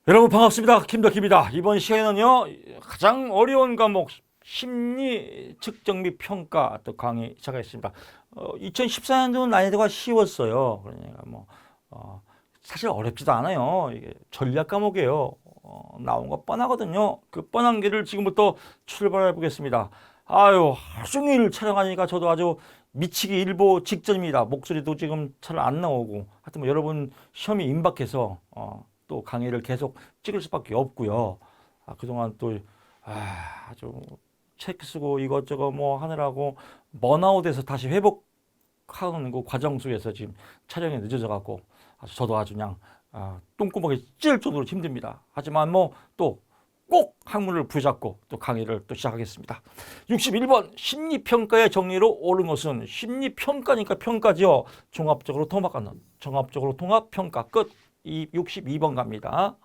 여러분 반갑습니다. 김덕희입니다. 이번 시간에는요 가장 어려운 과목 심리 측정 및 평가 또 강의 시작하겠습니다. 2014년도는 난이도가 쉬웠어요. 그러니까 사실 어렵지도 않아요. 이게 전략 과목이에요. 나온 거 뻔하거든요. 그 뻔한 길을 지금부터 출발해 보겠습니다. 아유 하루 종일 촬영하니까 저도 아주 미치기 일보 직전입니다. 목소리도 지금 잘 안 나오고 하여튼 여러분 시험이 임박해서 또 강의를 계속 찍을 수밖에 없고요. 그동안 또 아주 책 쓰고 이것저것 하느라고 번아웃에서 다시 회복하는 그 과정 속에서 지금 촬영이 늦어져 갖고 저도 아주 그냥 똥구멍이 찔 정도로 힘듭니다. 하지만 또 꼭 학문을 부잡고 또 강의를 또 시작하겠습니다. 61번 심리평가의 정리로 옳은 것은 심리평가니까 평가죠. 종합적으로 통합하는 종합적으로 통합평가 끝. 62번 갑니다.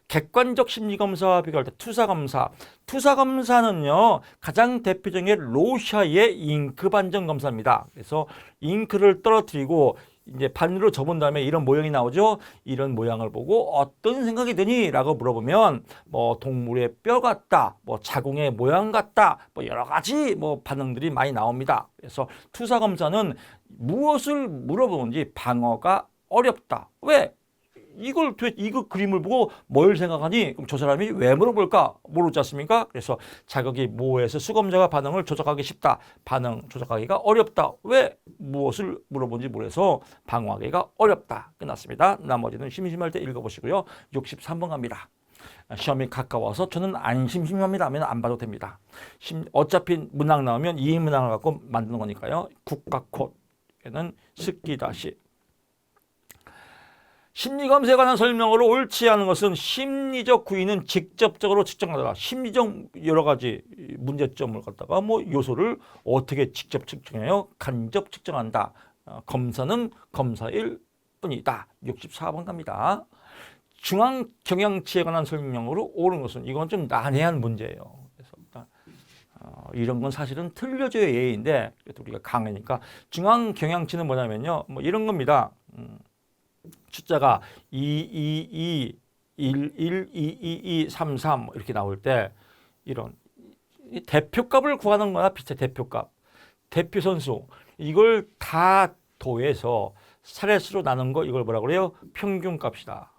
객관적 심리검사와 비교할 때 투사검사. 투사검사는요, 가장 대표적인 게 로샤의 잉크 반전 검사입니다. 그래서 잉크를 떨어뜨리고 이제 반으로 접은 다음에 이런 모양이 나오죠. 이런 모양을 보고 어떤 생각이 드니? 라고 물어보면 동물의 뼈 같다, 자궁의 모양 같다, 여러 가지 반응들이 많이 나옵니다. 그래서 투사검사는 무엇을 물어보는지 방어가 어렵다. 왜? 이거 그림을 보고 뭘 생각하니? 그럼 저 사람이 왜 물어볼까? 모르지 않습니까? 그래서 자극이 모호해서 수검자가 반응을 조작하기 쉽다. 반응 조작하기가 어렵다. 왜? 무엇을 물어본지 모르서 방어하기가 어렵다. 끝났습니다. 나머지는 심심할 때 읽어보시고요. 63번 갑니다. 시험이 가까워서 저는 안 심심합니다 하면 안 봐도 됩니다. 어차피 문항 나오면 이 문항을 갖고 만드는 거니까요. 국가코드에는 스키다시. 심리검사에 관한 설명으로 옳지 않은 것은 심리적 구인은 직접적으로 측정하더라. 심리적 여러 가지 문제점을 갖다가 요소를 어떻게 직접 측정해요? 간접 측정한다. 검사는 검사일 뿐이다. 64번 갑니다. 중앙 경향치에 관한 설명으로 옳은 것은 이건 좀 난해한 문제예요. 그래서 이런 건 사실은 틀려줘야 예인데 우리가 강하니까 중앙 경향치는 뭐냐면요. 이런 겁니다. 숫자가 2, 2, 2, 1, 1, 2, 2, 2, 3, 3 이렇게 나올 때 이런 대표값을 구하는 거나 비슷해. 대표값. 대표 선수. 이걸 다 더해서 차례수로 나눈 거 이걸 뭐라고 그래요? 평균값이다.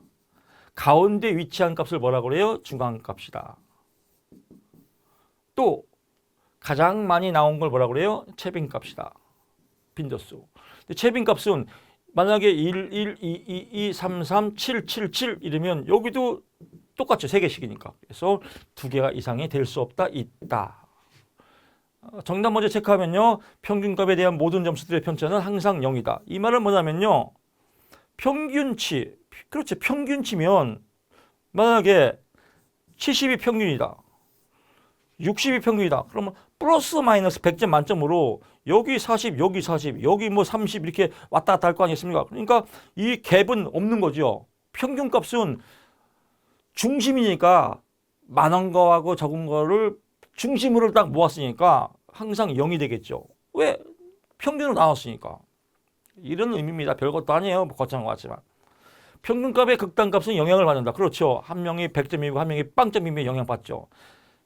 가운데 위치한 값을 뭐라고 그래요? 중앙값이다. 또 가장 많이 나온 걸 뭐라고 그래요? 채빈값이다. 빈도수. 채빈값은 만약에 1, 1, 2, 2, 2, 3, 3, 7, 7, 7 이러면 여기도 똑같죠. 3개씩이니까. 그래서 2개가 이상이 될 수 없다. 있다. 정답 먼저 체크하면요. 평균값에 대한 모든 점수들의 편차는 항상 0이다. 이 말은 뭐냐면요. 평균치. 그렇죠. 평균치면 만약에 70이 평균이다. 60이 평균이다. 그러면 플러스 마이너스 100점 만점으로 여기 40, 여기 40, 여기 30 이렇게 왔다 갔다 할 거 아니겠습니까? 그러니까 이 갭은 없는 거죠. 평균값은 중심이니까 많은 거하고 적은 거를 중심으로 딱 모았으니까 항상 0이 되겠죠. 왜? 평균으로 나왔으니까. 이런 의미입니다. 별것도 아니에요. 거창한 것 같지만. 평균값의 극단값은 영향을 받는다. 그렇죠. 한 명이 100점이고 한 명이 0점이면 영향받죠.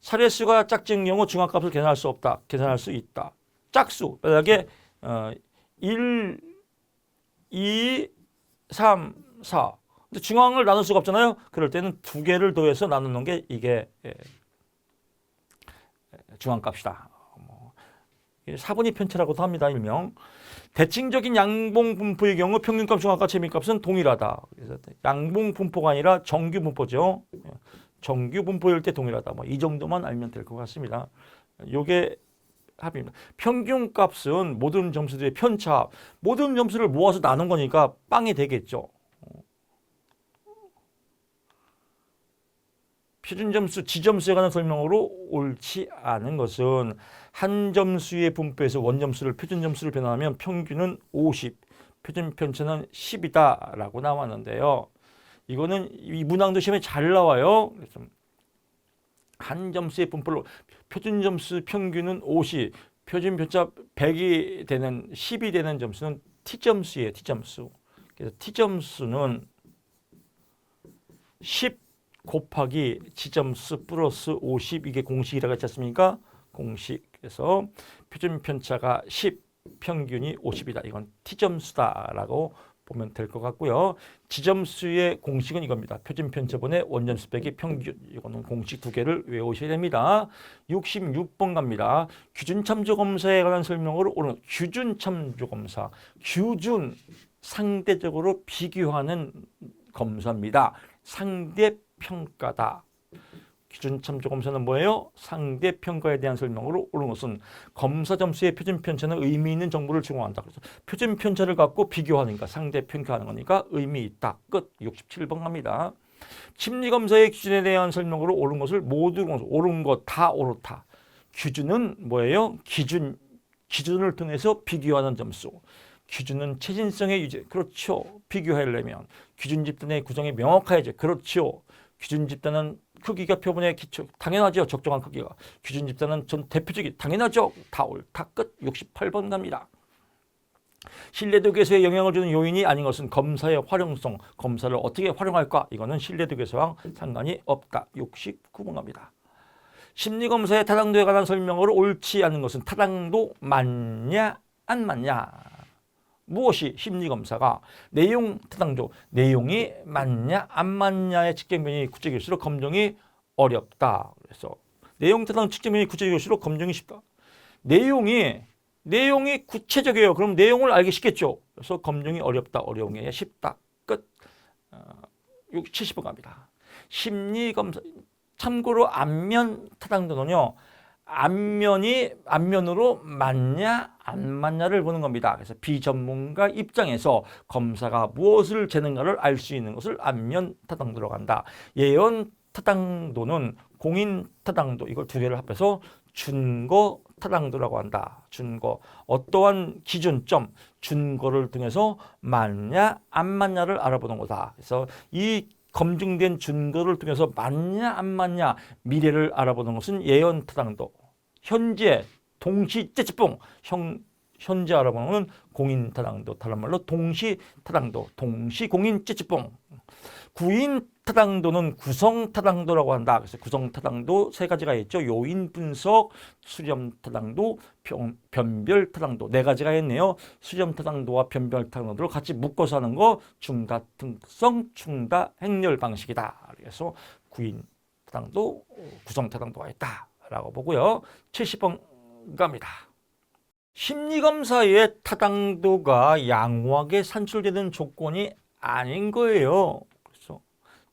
차례수가 짝지은 경우 중앙값을 계산할 수 없다. 계산할 수 있다. 짝수. 만약에 1, 2, 3, 4. 근데 중앙을 나눌 수가 없잖아요. 그럴 때는 2개를 더해서 나누는 게 이게 중앙값이다. 사분위 편차라고도 합니다. 일명. 대칭적인 양봉 분포의 경우 평균값, 중앙값, 채빈값은 동일하다. 그래서 양봉 분포가 아니라 정규 분포죠. 정규 분포일 때 동일하다. 이 정도만 알면 될 것 같습니다. 요게 합입니다. 평균값은 모든 점수들의 편차, 모든 점수를 모아서 나눈 거니까 빵이 되겠죠. 표준점수, 지점수에 관한 설명으로 옳지 않은 것은 한 점수의 분포에서 원점수를 표준점수를 변환하면 평균은 50, 표준 편차는 10이다 라고 나왔는데요. 이거는 이 문항도 시험에 잘 나와요. 그래서 한 점수의 분포로 표준 점수 평균은 50, 표준 편차 100이 되는 10이 되는 점수는 T점수예요. T점수. 그래서 T점수는 10 곱하기 지점수 플러스 50 이게 공식이라고 했지 않습니까? 공식에서 표준 편차가 10, 평균이 50이다. 이건 t점수다라고 보면 될 것 같고요. 지점수의 공식은 이겁니다. 표준 편차분의 원점수 빼기 평균. 이거는 공식 두 개를 외우셔야 됩니다. 66번 갑니다. 기준 참조 검사에 관한 설명으로 오늘 기준 참조 검사. 기준 상대적으로 비교하는 검사입니다. 상대 평가다. 기준 참조 검사는 뭐예요? 상대 평가에 대한 설명으로 옳은 것은 검사 점수의 표준 편차는 의미 있는 정보를 제공한다. 그래서 표준 편차를 갖고 비교하니까 상대 평가하는 거니까 의미 있다. 끝. 67번 갑니다. 심리 검사의 기준에 대한 설명으로 옳은 것을 모두 옳은 것 다 옳다. 기준은 뭐예요? 기준을 통해서 비교하는 점수. 기준은 체진성의 유지. 그렇죠. 비교하려면 기준 집단의 구성이 명확해야죠. 그렇죠. 기준 집단은 크기가 표본의 기초. 당연하죠. 적정한 크기가. 기준 집단은 전 대표적인 당연하죠. 다 옳다. 끝. 68번 갑니다. 신뢰도 개수에 영향을 주는 요인이 아닌 것은 검사의 활용성. 검사를 어떻게 활용할까? 이거는 신뢰도 개수와 상관이 없다. 69번 갑니다. 심리검사의 타당도에 관한 설명으로 옳지 않은 것은 타당도 맞냐 안 맞냐. 무엇이 심리검사가 내용 타당도, 내용이 맞냐 안 맞냐의 측정면이 구체적일수록 검증이 어렵다. 그래서 내용 타당 측정면이 구체적일수록 검증이 쉽다. 내용이 구체적이에요. 그럼 내용을 알기 쉽겠죠. 그래서 검증이 어렵다. 어려운 게 쉽다. 끝. 70번 갑니다. 심리검사 참고로 안면 타당도는요. 안면으로 맞냐 안 맞냐를 보는 겁니다. 그래서 비전문가 입장에서 검사가 무엇을 재는가를 알 수 있는 것을 안면 타당도로 한다. 예언 타당도는 공인 타당도 이걸 두 개를 합해서 준거 타당도라고 한다. 준거 어떠한 기준점 준거를 통해서 맞냐 안 맞냐를 알아보는 거다. 그래서 이 검증된 준거를 통해서 맞냐 안 맞냐 미래를 알아보는 것은 예언 타당도. 현재 동시 째찌뽕 현재 알아보는 공인 타당도. 다른 말로 동시 타당도. 동시 공인 째찌뽕. 구인 타당도는 구성 타당도라고 한다. 그래서 구성 타당도 세 가지가 있죠. 요인 분석, 수렴 타당도, 변별 타당도 네 가지가 있네요. 수렴 타당도와 변별 타당도를 같이 묶어서 하는 거 중다 특성, 중다 행렬 방식이다. 그래서 구인 타당도, 구성 타당도가 있다라고 보고요. 70번 갑니다. 심리검사의 타당도가 양호하게 산출되는 조건이 아닌 거예요.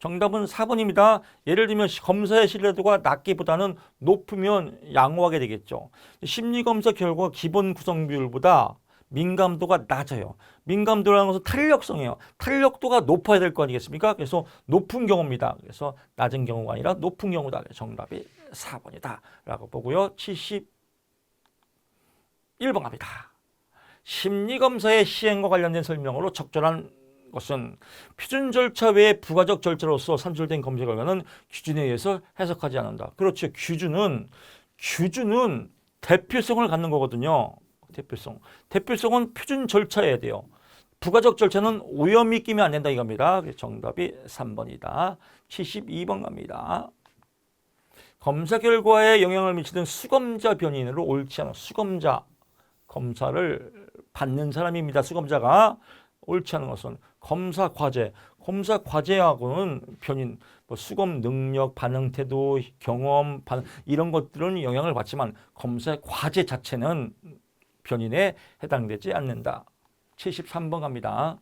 정답은 4번입니다. 예를 들면 검사의 신뢰도가 낮기보다는 높으면 양호하게 되겠죠. 심리검사 결과 기본 구성 비율보다 민감도가 낮아요. 민감도라는 것은 탄력성이에요. 탄력도가 높아야 될 거 아니겠습니까? 그래서 높은 경우입니다. 그래서 낮은 경우가 아니라 높은 경우다. 정답이 4번이다. 라고 보고요. 71번 갑니다. 심리검사의 시행과 관련된 설명으로 적절한 것은 표준 절차 외에 부가적 절차로서 산출된 검사 결과는 기준에 의해서 해석하지 않는다. 그렇죠. 기준은 대표성을 갖는 거거든요. 대표성은 표준 절차여야 돼요. 부가적 절차는 오염이 끼면 안 된다 이겁니다. 정답이 3번이다. 72번 갑니다. 검사 결과에 영향을 미치는 수검자 변인으로 옳지 않은 수검자 검사를 받는 사람입니다. 수검자가 옳지 않은 것은 검사 과제하고는 변인, 수검 능력, 반응 태도, 경험, 이런 것들은 영향을 받지만 검사의 과제 자체는 변인에 해당되지 않는다. 73번 갑니다.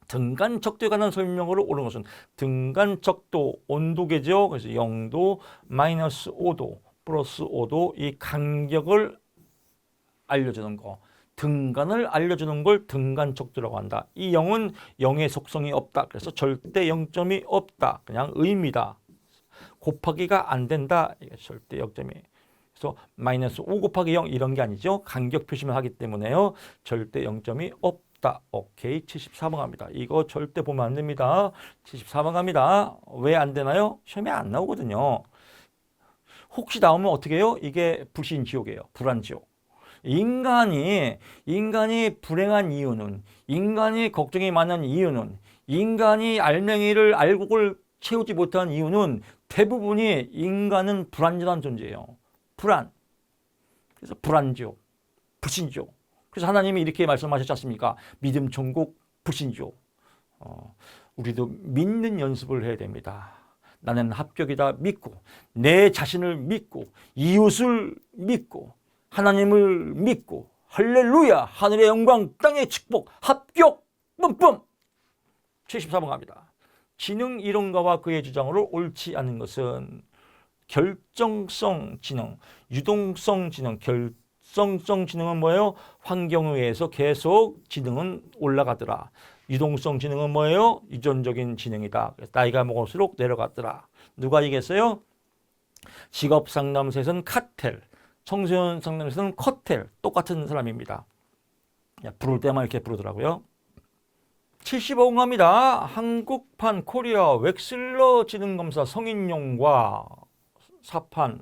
등간 척도에 관한 설명으로 옳은 것은 등간 척도 온도계죠. 그래서 0도, 마이너스 5도, 플러스 5도 이 간격을 알려주는 거. 등간을 알려주는 걸 등간 척도라고 한다. 이 0은 0의 속성이 없다. 그래서 절대 0점이 없다. 그냥 의미다. 곱하기가 안 된다. 이게 절대 0점이. 그래서 마이너스 5 곱하기 0 이런 게 아니죠. 간격 표시만 하기 때문에요. 절대 0점이 없다. 오케이. 74번 갑니다. 이거 절대 보면 안 됩니다. 74번 갑니다. 왜 안 되나요? 시험에 안 나오거든요. 혹시 나오면 어떻게 해요? 이게 불신지옥이에요. 불안지옥. 인간이 불행한 이유는, 인간이 걱정이 많은 이유는, 인간이 알맹이를 알곡을 채우지 못한 이유는 대부분이 인간은 불완전한 존재예요. 불안. 그래서 불안지옥, 불신지옥. 그래서 하나님이 이렇게 말씀하셨지 않습니까? 믿음 천국, 불신지옥. 우리도 믿는 연습을 해야 됩니다. 나는 합격이다 믿고, 내 자신을 믿고, 이웃을 믿고, 하나님을 믿고, 할렐루야, 하늘의 영광, 땅의 축복, 합격, 뿜뿜. 74번 갑니다. 지능 이론가와 그의 주장으로 옳지 않은 것은 결정성 지능, 유동성 지능, 결정성 지능은 뭐예요? 환경에 의해서 계속 지능은 올라가더라. 유동성 지능은 뭐예요? 유전적인 지능이다. 나이가 먹을수록 내려갔더라. 누가 얘기했어요? 직업 상담소에서는 카텔, 청소년 상담소에서는 커텔, 똑같은 사람입니다. 부를 때만 이렇게 부르더라고요. 75번 갑니다. 한국판 코리아 웩슬러 지능검사 성인용과 사판,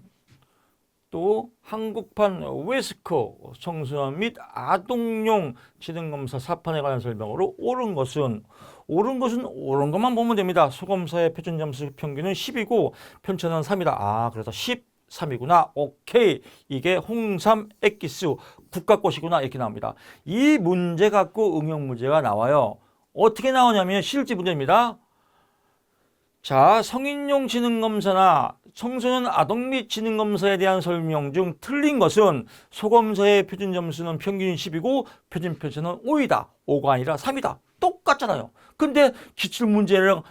또 한국판 웨스코 청소년 및 아동용 지능검사 사판에 관한 설명으로 옳은 것은 옳은 것만 보면 됩니다. 소검사의 표준점수 평균은 10이고 편차는 3이다. 그래서 13이구나. 오케이. 이게 홍삼 액기스 국가꽃이구나. 이렇게 나옵니다. 이 문제 갖고 응용 문제가 나와요. 어떻게 나오냐면 실제 문제입니다. 자, 성인용 지능검사나 청소년 아동 및 지능검사에 대한 설명 중 틀린 것은 소검사의 표준 점수는 평균 10이고 표준 편차는 5이다. 5가 아니라 3이다. 똑같잖아요. 근데 기출문제랑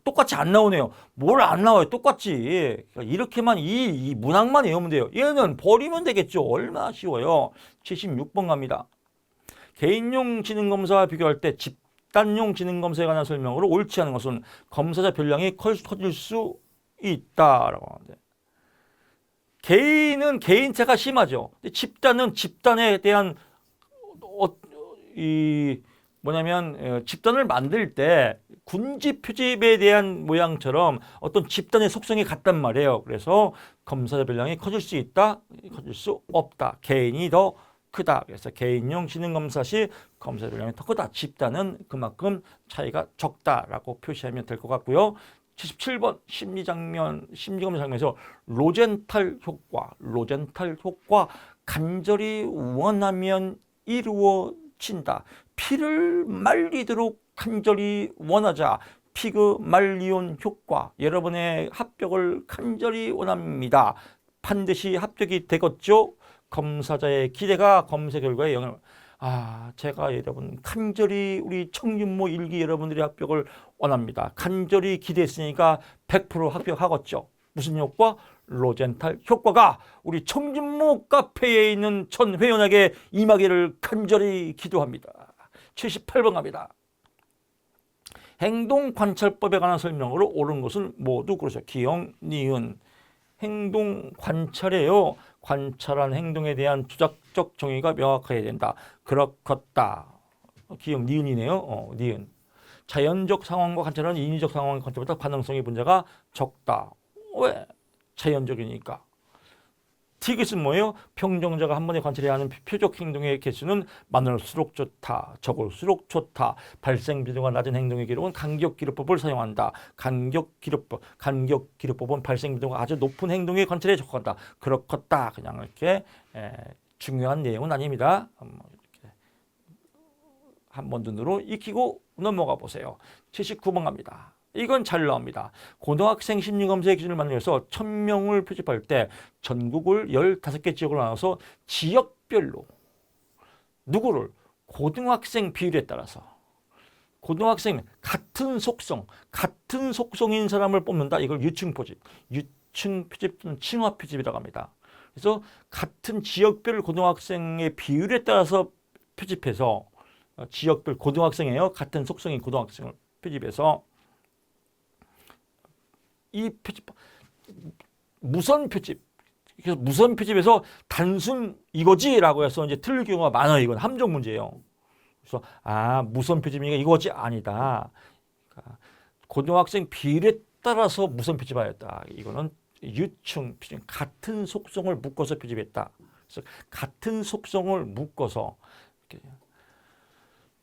똑같이 안 나오네요. 뭘 안 나와요? 똑같지. 이렇게만 이 문항만 외우면 돼요. 얘는 버리면 되겠죠. 얼마나 쉬워요. 76번 갑니다. 개인용 지능검사와 비교할 때 집단용 지능검사에 관한 설명으로 옳지 않은 것은 검사자 변량이 커질 수 있다라고 하는데, 개인은 개인차가 심하죠. 근데 집단은 집단에 대한 집단을 만들 때 군집 표집에 대한 모양처럼 어떤 집단의 속성이 같단 말이에요. 그래서 검사자 변량이 커질 수 있다, 커질 수 없다. 개인이 더 크다. 그래서 개인용 지능검사 시 검사 변량이 더 크다. 집단은 그만큼 차이가 적다라고 표시하면 될 것 같고요. 77번 심리검사 장면에서 로젠탈 효과 간절히 원하면 이루어진다. 피를 말리도록 간절히 원하자. 피그말리온 효과. 여러분의 합격을 간절히 원합니다. 반드시 합격이 되겠죠. 검사자의 기대가 검사 결과에 영향을. 제가 여러분 간절히 우리 청진모 일기 여러분들의 합격을 원합니다. 간절히 기대했으니까 100% 합격하겠죠. 무슨 효과? 로젠탈 효과가 우리 청진모 카페에 있는 전 회원에게 임하기를 간절히 기도합니다. 78번 갑니다. 행동관찰법에 관한 설명으로 옳은 것은 모두 그렇죠. 기영, 니은. 행동관찰이에요. 관찰한 행동에 대한 주작적 정의가 명확해야 된다. 그렇겠다. 기억 니은이네요. 니은. 자연적 상황과 관찰은 인위적 상황과 관찰보다 반응성의 분자가 적다. 왜? 자연적이니까. 티귿은 뭐예요? 평정자가 한 번에 관찰해야 하는 표적 행동의 개수는 많을수록 좋다. 적을수록 좋다. 발생 빈도가 낮은 행동의 기록은 간격기록법을 사용한다. 간격기록법은 발생 빈도가 아주 높은 행동의 관찰에 적합한다. 그렇겠다. 그냥 이렇게 중요한 내용은 아닙니다. 이렇게 한번 눈으로 익히고 넘어가 보세요. 79번 갑니다. 이건 잘 나옵니다. 고등학생 심리검사의 기준을 만들어서 1000명을 표집할 때 전국을 15개 지역으로 나눠서 지역별로 누구를 고등학생 비율에 따라서 고등학생 같은 속성인 사람을 뽑는다. 이걸 유층 표집, 또는 층화 표집이라고 합니다. 그래서 같은 지역별 고등학생의 비율에 따라서 표집해서 지역별 고등학생이에요. 같은 속성인 고등학생을 표집해서 이 표집, 무선 표집. 그래서 무선 표집에서 단순 이거지라고 해서 이제 틀릴 경우가 많아요. 이건 함정 문제예요. 그래서 무선 표집이니까 이거지 아니다. 그러니까 고등학생 비율에 따라서 무선 표집하였다. 이거는 유층 표집, 같은 속성을 묶어서 표집했다. 그래서 같은 속성을 묶어서 이렇게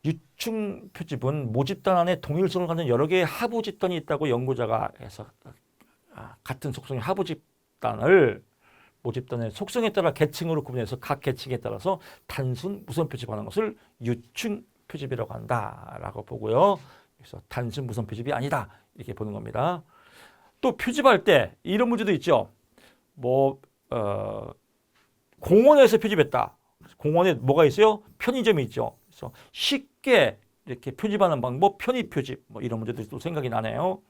유충 표집은 모집단 안에 동일성을 갖는 여러 개의 하부 집단이 있다고 연구자가 해서 같은 속성의 하부 집단을 모집단의 속성에 따라 계층으로 구분해서 각 계층에 따라서 단순 무선 표집하는 것을 유충 표집이라고 한다라고 보고요. 그래서 단순 무선 표집이 아니다 이렇게 보는 겁니다. 또 표집할 때 이런 문제도 있죠. 공원에서 표집했다. 공원에 뭐가 있어요? 편의점이 있죠. 그래서 쉽게 이렇게 표집하는 방법, 편의 표집 이런 문제들이 또 생각이 나네요.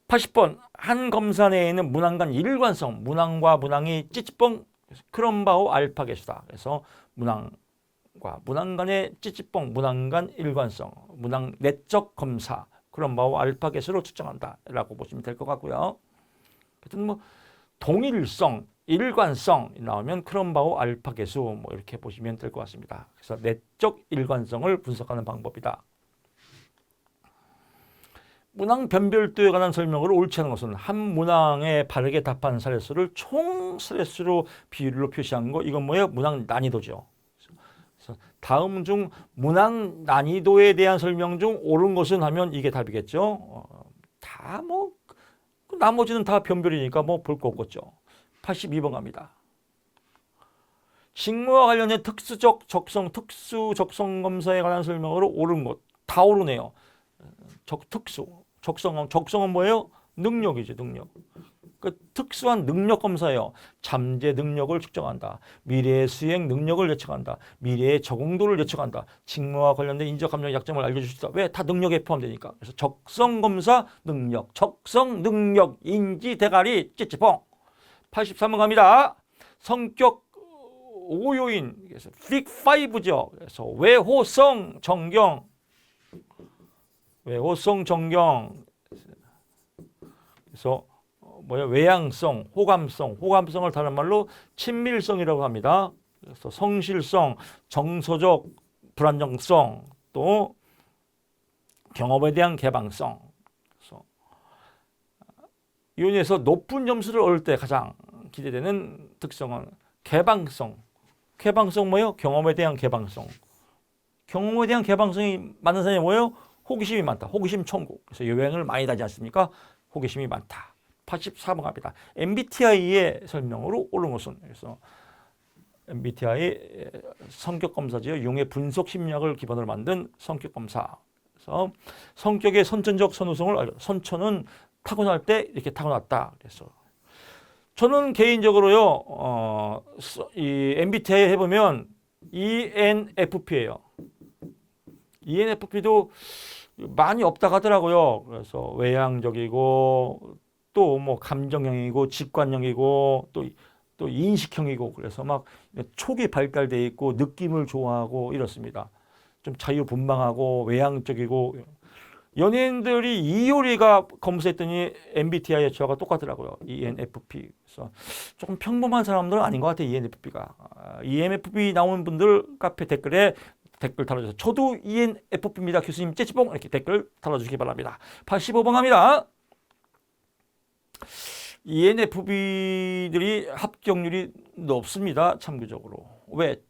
80번 한 검사 내에 있는 문항 간 일관성, 문항과 문항이 찌찌뽕 크롬바우 알파 계수다. 그래서 문항과 문항 간의 찌찌뽕, 문항 간 일관성, 문항 내적 검사, 크롬바우 알파 계수로 측정한다라고 보시면 될 것 같고요. 하여튼 동일성, 일관성 나오면 크롬바우 알파 계수 이렇게 보시면 될 것 같습니다. 그래서 내적 일관성을 분석하는 방법이다. 문항 변별도에 관한 설명으로 옳지 않은 것은 한 문항에 바르게 답한 사례수를 총 사례수로 비율로 표시한 거. 이건 뭐예요? 문항 난이도죠. 그래서 다음 중 문항 난이도에 대한 설명 중 옳은 것은 하면 이게 답이겠죠. 다 나머지는 다 변별이니까 볼 거 없겠죠. 82번 갑니다. 직무와 관련된 특수 적성 검사에 관한 설명으로 옳은 것. 다 옳으네요. 적성은 뭐예요? 능력이죠, 능력. 특수한 능력 검사예요. 잠재 능력을 측정한다. 미래의 수행 능력을 예측한다. 미래의 적응도를 예측한다. 직무와 관련된 인적 감정 약점을 알려줄 수 있다. 왜? 다 능력에 포함되니까. 그래서 적성 검사 능력, 적성 능력 인지 대가리 찌찌뽕. 83번 갑니다. 성격 5요인, 그래서 빅 5죠. 그래서 외호성 정경, 그래서 외향성, 호감성을 다른 말로 친밀성이라고 합니다. 그래서 성실성, 정서적 불안정성, 또 경험에 대한 개방성. 그래서 이원에서 높은 점수를 얻을 때 가장 기대되는 특성은 개방성. 뭐예요? 경험에 대한 개방성. 경험에 대한 개방성이 많은 사람이 뭐예요? 호기심이 많다. 호기심 천국. 그래서 여행을 많이 다니지 않습니까? 호기심이 많다. 84번 갑니다. MBTI의 설명으로 옳은 것은, 그래서 MBTI 성격 검사지요. 융의 분석 심리학을 기반으로 만든 성격 검사. 그래서 성격의 선천적 선호성을 선천은 타고날 때 이렇게 타고났다. 그래서 저는 개인적으로요, 이 MBTI 해보면 ENFP예요. ENFP도 많이 없다고 하더라고요. 그래서 외향적이고 또 감정형이고 직관형이고 또 인식형이고, 그래서 막 촉이 발달돼 있고 느낌을 좋아하고 이렇습니다. 좀 자유분방하고 외향적이고. 연예인들이 이효리가 검사했더니 MBTI의 저하고 똑같더라고요. ENFP. 그래서 조금 평범한 사람들은 아닌 것 같아요. ENFP가. ENFP 나오는 분들 카페 댓글에 댓글 달아주세요. 저도 ENFP입니다. 교수님 째찌뽕 이렇게 댓글 달아주시기 바랍니다. 85번 갑니다. ENFP들이 합격률이 높습니다. 참고적으로. 왜?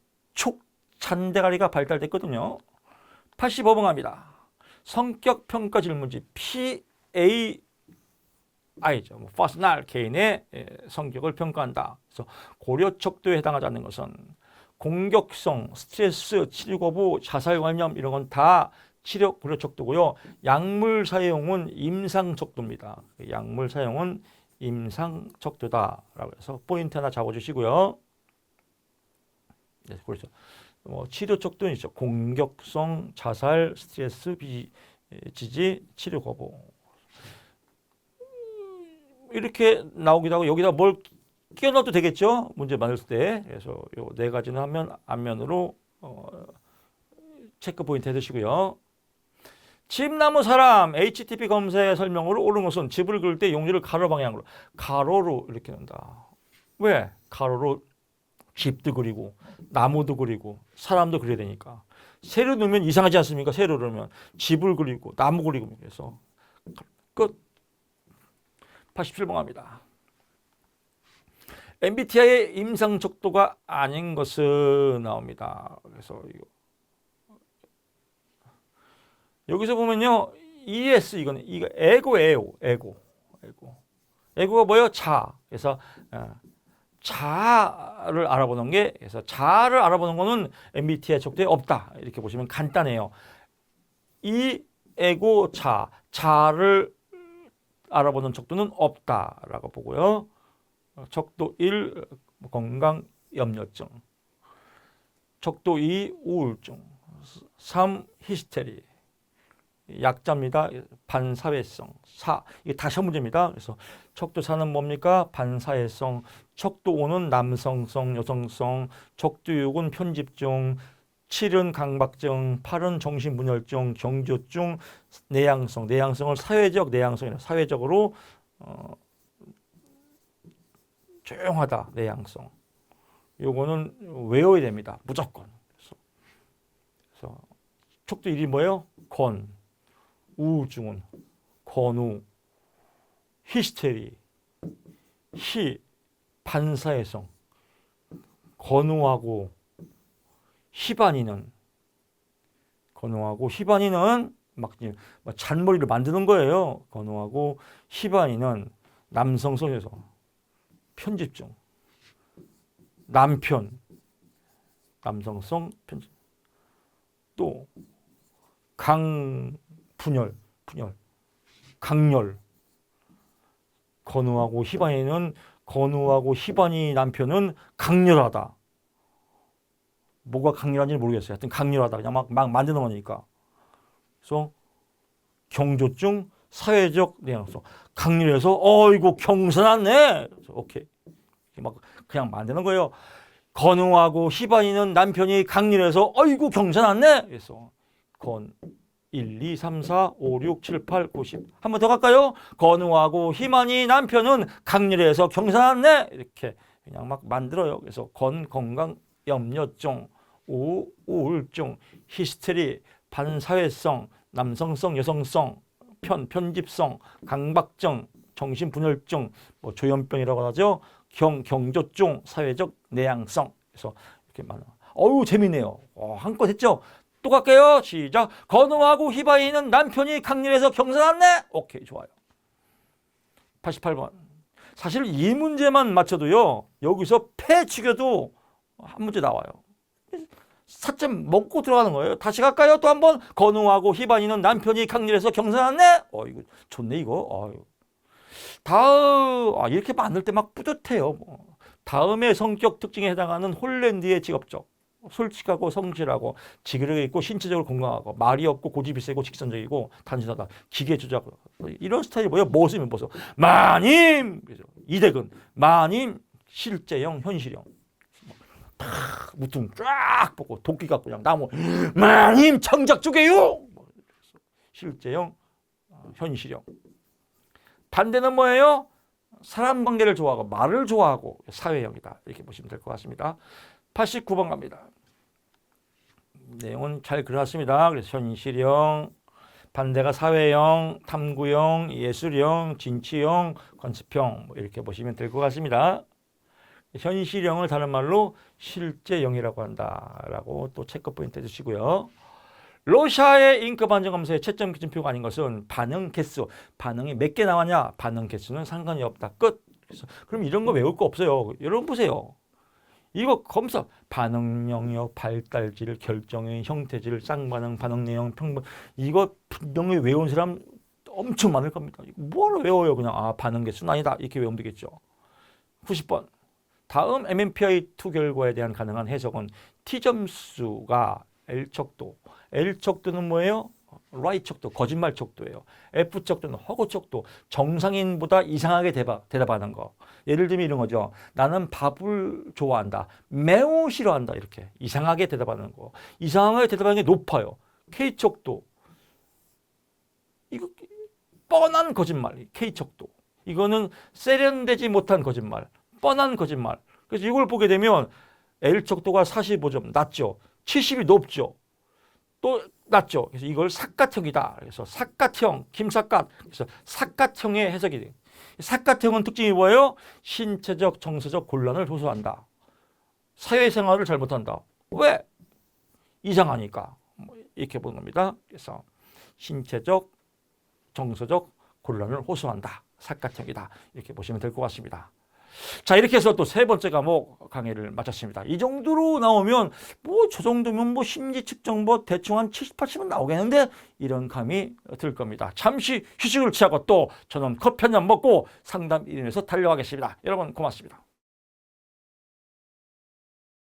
잔대가리가 발달됐거든요. 85번 갑니다. 성격평가 질문지 PAI죠. 퍼스널 개인의 성격을 평가한다. 그래서 고려척도에 해당하지 않는 것은 공격성, 스트레스, 치료 거부, 자살관념 이런 건 다 치료 고려척도고요. 약물 사용은 임상척도입니다. 약물 사용은 임상척도다라고 해서 포인트 하나 잡아주시고요. 네, 그렇죠. 치료 척도는 있죠. 공격성, 자살, 스트레스, 지지, 치료 거부. 이렇게 나오기도 하고 여기다 뭘 끼워 넣어도 되겠죠. 문제 만들 때. 그래서 요 네 가지는 앞면으로 체크 포인트 해두시고요. 집 나무 사람 HTTP 검사의 설명으로 옳은 것은 집을 그릴 때 용지를 가로 방향으로, 가로로 이렇게 넣는다. 왜? 가로로 집도 그리고 나무도 그리고 사람도 그려야 되니까. 세로 넣으면 이상하지 않습니까? 세로 넣으면 집을 그리고 나무 그리고. 그래서 끝. 87번 갑니다. MBTI의 임상척도가 아닌 것은 나옵니다. 그래서 여기서 보면요. ES 이거 에고예요. 에고가 뭐예요? 자. 그래서 자아를 알아보는 게 그래서 자아를 알아보는 거는 MBTI 척도에 없다. 이렇게 보시면 간단해요. 이 에고 자아를 알아보는 척도는 없다라고 보고요. 척도 1 건강 염려증, 척도 2 우울증, 3 히스테리, 약자입니다. 반사회성, 4 이게 다 시험 문제입니다. 그래서 척도 4는 뭡니까? 반사회성, 척도 5는 남성성, 여성성, 척도 6은 편집증, 7은 강박증, 8은 정신분열증, 경조증, 내향성을 사회적 내향성이라 사회적으로 조용하다 내향성. 요거는 외워야 됩니다. 무조건. 그래서 척도 1이 뭐예요? 건, 우울증은 건우, 히스테리, 반사회성, 건우하고 희반이는 막 잔머리를 만드는 거예요. 건우하고 희반이는 남성성에서 편집증, 남성성 편집, 또 강렬, 건우하고 희반이 남편은 강렬하다. 뭐가 강렬한지는 모르겠어요. 하여튼 강렬하다. 그냥 막 만드는 거니까. 그래서 경조증, 사회적 내향성. 강렬해서 어이구 경사났네. 오케이. 막 그냥 만드는 거예요. 건우하고 희반이는 남편이 강렬해서 어이구 경사났네. 그래서 1, 2, 3, 4, 5, 6, 7, 8, 9, 10. 한 번 더 갈까요? 건우하고 희만이 남편은 강렬해서 경사났네. 이렇게 그냥 막 만들어요. 그래서 건강 염려증, 우울증, 히스테리, 반사회성, 남성성, 여성성, 편집성, 강박증, 정신분열증, 뭐 조현병이라고 하죠. 경조증, 사회적 내향성. 그래서 이렇게 많아. 어우 재밌네요. 한껏 했죠. 또 갈게요. 시작. 건우하고 희바이는 남편이 강렬해서 경사났네. 오케이 좋아요. 88번. 사실 이 문제만 맞춰도요. 여기서 패 죽여도 한 문제 나와요. 4점 먹고 들어가는 거예요. 다시 갈까요? 또 한 번. 건우하고 희반이는 남편이 강렬해서 경사났네. 이거 좋네 이거. 다음 이렇게 만들 때 막 뿌듯해요. 다음의 성격 특징에 해당하는 홀랜드의 직업적. 솔직하고 성실하고 지그러져 있고 신체적으로 건강하고 말이 없고 고집이 세고 직선적이고 단순하다. 기계 조작 이런 스타일이 뭐예요? 모습이 뭐서 마님 이대근 마님 실제형 현실형 무통 쫙 뽑고 도끼 갖고 그냥 나무 마님 청작 쪽에요. 실제형 현실형. 반대는 뭐예요? 사람 관계를 좋아하고 말을 좋아하고 사회형이다. 이렇게 보시면 될 것 같습니다. 89번 갑니다. 내용은 잘 그려놨습니다. 그래서 현실형, 반대가 사회형, 탐구형, 예술형, 진취형, 관습형 뭐 이렇게 보시면 될 것 같습니다. 현실형을 다른 말로 실제형이라고 한다라고 또 체크 포인트 해주시고요. 러시아의 잉크 반증 검사의 채점 기준표가 아닌 것은 반응 개수, 반응이 몇 개 나왔냐? 반응 개수는 상관이 없다. 끝. 그래서 그럼 이런 거 외울 거 없어요. 여러분 보세요. 이거 검사 반응 영역, 발달질, 결정의 형태질, 쌍반응, 반응 내용, 평분 이거 분명히 외운 사람 엄청 많을 겁니다. 뭐를 외워요? 그냥 반응 개수는 아니다 이렇게 외우면 되겠죠. 90번. 다음 MMPI-2 결과에 대한 가능한 해석은 T점수가 L척도, L척도는 뭐예요? right 척도, 거짓말 척도예요. F 척도는 허구 척도, 정상인보다 이상하게 대답하는 거. 예를 들면 이런 거죠. 나는 밥을 좋아한다. 매우 싫어한다. 이렇게 이상하게 대답하는 거. 이상하게 대답하는 게 높아요. K 척도. 이거 뻔한 거짓말. K 척도. 이거는 세련되지 못한 거짓말. 뻔한 거짓말. 그래서 이걸 보게 되면 L 척도가 45점 낮죠. 70이 높죠. 또 낮죠. 그래서 이걸 삿갓형이다. 그래서 삿갓형, 김삿갓. 그래서 삿갓형의 해석이 돼요. 삿갓형은 특징이 뭐예요? 신체적, 정서적 곤란을 호소한다. 사회생활을 잘못한다. 왜? 이상하니까. 이렇게 보는 겁니다. 그래서 신체적, 정서적 곤란을 호소한다. 사가형이다. 이렇게 보시면 될 것 같습니다. 자, 이렇게 해서 또 세 번째 과목 강의를 마쳤습니다. 이 정도로 나오면 뭐 저 정도면 뭐 심리 측정 뭐 대충 한 70, 80은 나오겠는데 이런 감이 들 겁니다. 잠시 휴식을 취하고 또 저는 커피 한 잔 먹고 상담 1인에서 달려가겠습니다. 여러분 고맙습니다.